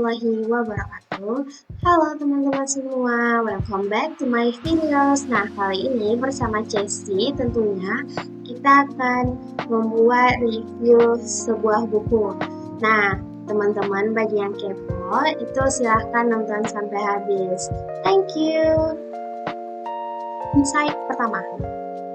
warahmatullahi wabarakatuh. Halo teman-teman semua, welcome back to my videos. Nah, kali ini bersama Chelsea tentunya kita akan membuat review sebuah buku. Nah, teman-teman bagi yang kepo itu silahkan nonton sampai habis. Thank you. Insight pertama.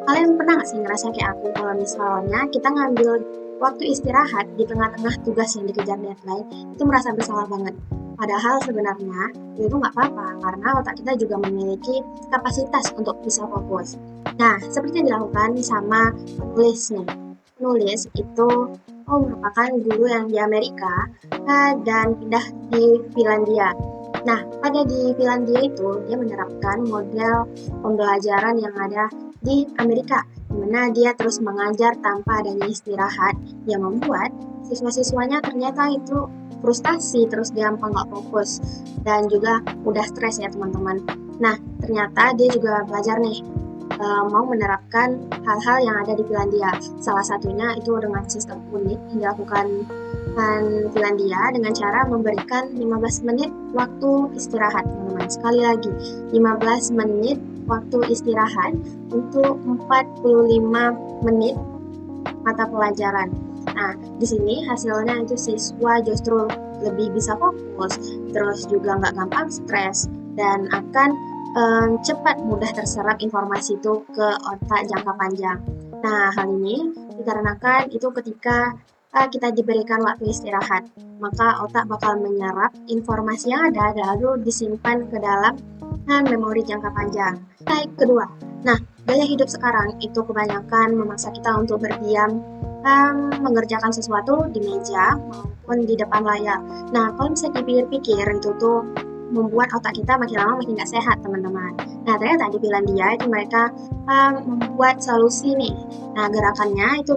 Kalian pernah nggak sih ngerasa kayak aku kalau misalnya kita ngambil waktu istirahat di tengah-tengah tugas yang dikejar deadline, itu merasa bersalah banget. Padahal sebenarnya itu nggak apa-apa karena otak kita juga memiliki kapasitas untuk bisa fokus. Nah, seperti yang dilakukan sama penulis nih. Penulis itu merupakan guru yang di Amerika dan pindah di Finlandia. Nah, pada di Finlandia itu dia menerapkan model pembelajaran yang ada di Amerika, di mana dia terus mengajar tanpa adanya istirahat, yang membuat siswa-siswanya ternyata itu frustasi, terus gampang nggak fokus, dan juga mudah stres ya teman-teman. Nah, ternyata dia juga belajar nih, mau menerapkan hal-hal yang ada di Finlandia. Salah satunya itu dengan sistem unik yang dilakukan Finlandia dengan cara memberikan 15 menit waktu istirahat, teman-teman. Sekali lagi, 15 menit waktu istirahat untuk 45 menit mata pelajaran. Nah, di sini hasilnya itu siswa justru lebih bisa fokus, terus juga nggak gampang stres, dan akan cepat mudah terserap informasi itu ke otak jangka panjang. Nah, hal ini dikarenakan itu ketika kita diberikan waktu istirahat, maka otak bakal menyerap informasi yang ada lalu disimpan ke dalam memori jangka panjang. Baik, kedua. Nah, gaya hidup sekarang itu kebanyakan memaksa kita untuk berdiam, mengerjakan sesuatu di meja maupun di depan layar. Nah, kalau bisa dipikir-pikir itu tuh membuat otak kita makin lama makin gak sehat, teman-teman. Nah, ternyata di Finlandia itu mereka membuat solusi nih. Nah, gerakannya itu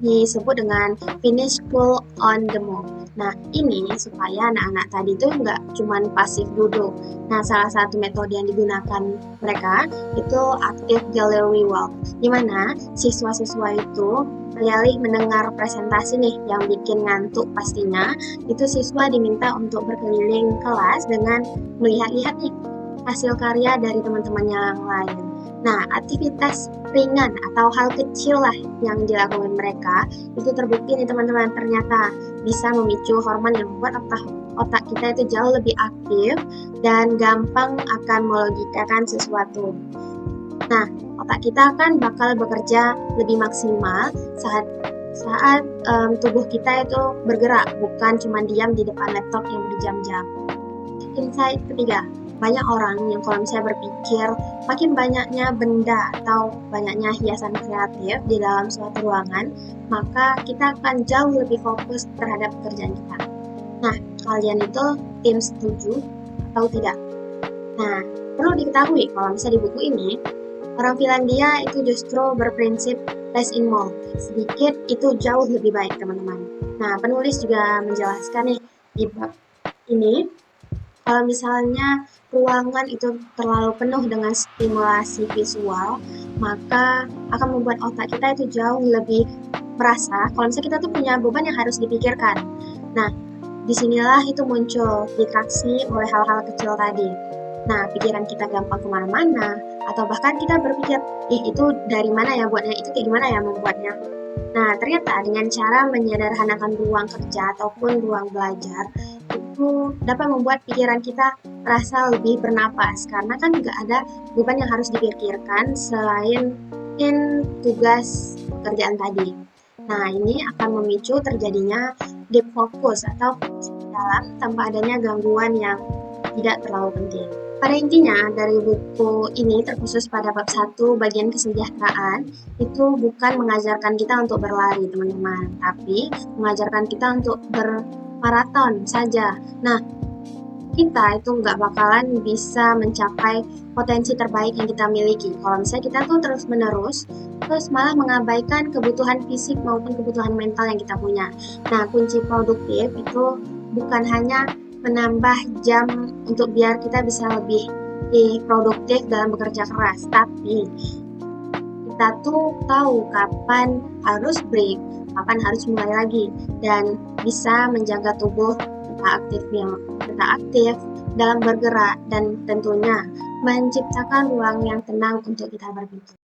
disebut dengan finish school on the move. Nah, ini supaya anak-anak tadi itu nggak cuma pasif duduk. Nah, salah satu metode yang digunakan mereka itu active gallery walk, di mana siswa-siswa itu alih-alih mendengar presentasi nih yang bikin ngantuk pastinya, itu siswa diminta untuk berkeliling kelas dengan melihat-lihat nih hasil karya dari teman-temannya yang lain. Nah, aktivitas ringan atau hal kecil lah yang dilakukan mereka itu terbukti nih teman-teman, ternyata bisa memicu hormon yang membuat otak kita itu jauh lebih aktif dan gampang akan melogikakan sesuatu. Nah, otak kita kan bakal bekerja lebih maksimal saat tubuh kita itu bergerak, bukan cuma diam di depan laptop yang berjam-jam. Insight ketiga, banyak orang yang kalau misalnya berpikir makin banyaknya benda atau banyaknya hiasan kreatif di dalam suatu ruangan, maka kita akan jauh lebih fokus terhadap pekerjaan kita. Nah, kalian itu tim setuju atau tidak? Nah, perlu diketahui kalau misalnya di buku ini, orang Finlandia itu justru berprinsip less in more. Sedikit itu jauh lebih baik, teman-teman. Nah, penulis juga menjelaskan nih di bab ini, kalau misalnya ruangan itu terlalu penuh dengan stimulasi visual, maka akan membuat otak kita itu jauh lebih merasa kalau misalnya kita tuh punya beban yang harus dipikirkan. Nah, disinilah itu muncul distraksi oleh hal-hal kecil tadi. Nah, pikiran kita gampang kemana-mana, atau bahkan kita berpikir, itu dari mana ya buatnya, itu kayak gimana ya membuatnya. Nah, ternyata dengan cara menyederhanakan ruang kerja ataupun ruang belajar, itu dapat membuat pikiran kita merasa lebih bernapas, karena kan nggak ada beban yang harus dipikirkan selain tugas pekerjaan tadi. Nah, ini akan memicu terjadinya deep focus atau dalam tanpa adanya gangguan yang tidak terlalu penting. Pada intinya, dari buku ini terkhusus pada bab 1 bagian kesejahteraan, itu bukan mengajarkan kita untuk berlari, teman-teman, tapi mengajarkan kita untuk bermaraton saja. Nah, kita itu nggak bakalan bisa mencapai potensi terbaik yang kita miliki kalau misalnya kita tuh terus-menerus terus malah mengabaikan kebutuhan fisik maupun kebutuhan mental yang kita punya. Nah, kunci produktif itu bukan hanya menambah jam untuk biar kita bisa lebih produktif dalam bekerja keras, tapi kita tuh tahu kapan harus break, kapan harus mulai lagi, dan bisa menjaga tubuh kita aktif dalam bergerak dan tentunya menciptakan ruang yang tenang untuk kita berpikir.